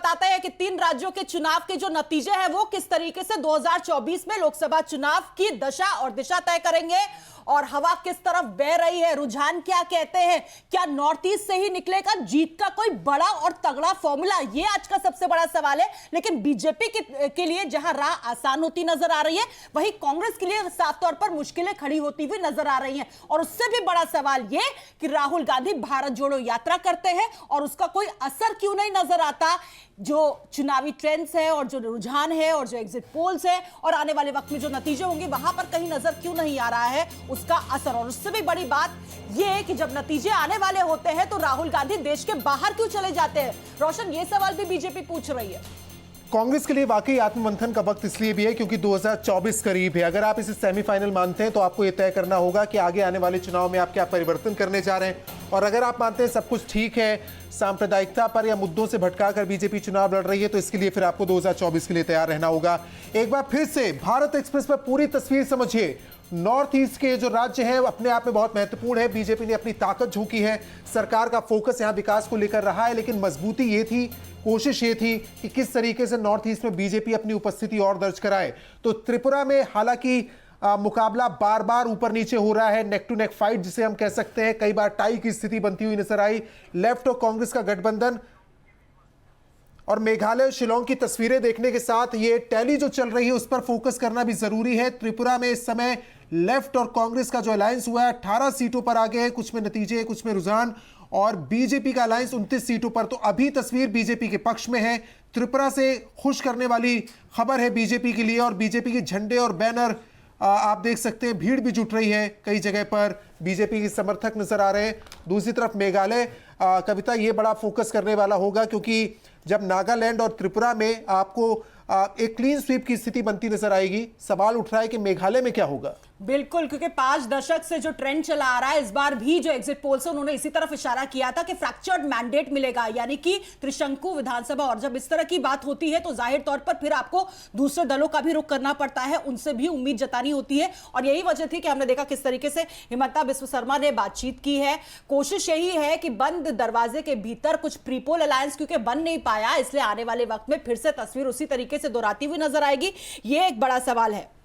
बताते हैं कि 3 राज्यों के चुनाव के जो नतीजे हैं वो किस तरीके से 2024 में लोकसभा चुनाव की दशा और दिशा तय करेंगे और हवा किस तरफ बह रही है, रुझान क्या कहते हैं, क्या नॉर्थ ईस्ट से ही निकलेगा जीत का कोई बड़ा और तगड़ा फॉर्मूला, ये आज का सबसे बड़ा सवाल है। लेकिन बीजेपी के लिए जहां राह आसान होती नजर आ रही है, वहीं कांग्रेस के लिए साफ तौर पर मुश्किलें खड़ी होती हुई नजर आ रही हैं। और उससे भी बड़ा सवाल यह कि राहुल गांधी भारत जोड़ो यात्रा करते हैं और उसका कोई असर क्यों नहीं नजर आता। जो चुनावी ट्रेंड्स है और जो रुझान है और जो एग्जिट पोल्स है और आने वाले वक्त में जो नतीजे होंगे वहां पर कहीं नजर क्यों नहीं आ रहा है उसका असर। और उससे भी बड़ी बात यह है कि जब नतीजे आने वाले होते हैं तो राहुल गांधी देश के बाहर क्यों चले जाते हैं। रोशन, ये सवाल भी बीजेपी पूछ रही है। कांग्रेस के लिए वाकई आत्ममंथन का वक्त इसलिए भी है क्योंकि 2024 करीब है। अगर आप इसे सेमीफाइनल मानते हैं तो आपको यह तय करना होगा कि आगे आने वाले चुनाव में आप क्या परिवर्तन करने जा रहे हैं। और अगर आप मानते हैं सब कुछ ठीक है, सांप्रदायिकता पर या मुद्दों से भटकाकर बीजेपी चुनाव लड़ रही है, तो इसके लिए फिर आपको 2024 के लिए तैयार रहना होगा। एक बार फिर से भारत एक्सप्रेस पर पूरी तस्वीर समझिए। नॉर्थ ईस्ट के जो राज्य हैं अपने आप में बहुत महत्वपूर्ण है। बीजेपी ने अपनी ताकत झोंकी है, सरकार का फोकस यहां विकास को लेकर रहा है, लेकिन मजबूती ये थी, कोशिश ये थी कि किस तरीके से नॉर्थ ईस्ट में बीजेपी अपनी उपस्थिति और दर्ज कराए। तो त्रिपुरा में हालांकि मुकाबला बार बार ऊपर नीचे हो रहा है, नेक टू नेक फाइट जिसे हम कह सकते हैं, कई बार टाई की स्थिति बनती हुई नजर आई। लेफ्ट और कांग्रेस का गठबंधन और मेघालय शिलोंग की तस्वीरें देखने के साथ ये टैली जो चल रही है उस पर फोकस करना भी जरूरी है। त्रिपुरा में इस समय लेफ्ट और कांग्रेस का जो अलायंस हुआ है 18 सीटों पर आगे है, कुछ में नतीजे कुछ में रुझान, और बीजेपी का अलायंस 29 सीटों पर। तो अभी तस्वीर बीजेपी के पक्ष में है। त्रिपुरा से खुश करने वाली खबर है बीजेपी के लिए, और बीजेपी के झंडे और बैनर आप देख सकते हैं, भीड़ भी जुट रही है, कई जगह पर बीजेपी के समर्थक नजर आ रहे हैं। दूसरी तरफ मेघालय, कविता, ये बड़ा फोकस करने वाला होगा क्योंकि जब नागालैंड और त्रिपुरा में आपको एक क्लीन स्वीप की स्थिति बनती नजर आएगी, सवाल उठ रहा है कि मेघालय में क्या होगा। बिल्कुल, क्योंकि 5 दशक से जो ट्रेंड चला आ रहा है, इस बार भी जो एग्जिट पोल से उन्होंने इसी तरफ इशारा किया था कि फ्रैक्चर्ड मैंडेट मिलेगा, यानी कि त्रिशंकु विधानसभा। और जब इस तरह की बात होती है तो जाहिर तौर पर फिर आपको दूसरे दलों का भी रुख करना पड़ता है, उनसे भी उम्मीद जतानी होती है। और यही वजह थी कि हमने देखा किस तरीके से हिमंता बिस्व शर्मा ने बातचीत की है। कोशिश यही है कि बंद दरवाजे के भीतर कुछ प्रीपोल अलायंस क्योंकि बन नहीं पाया, इसलिए आने वाले वक्त में फिर से तस्वीर उसी तरीके से दोहराती हुई नजर आएगी। यह एक बड़ा सवाल है।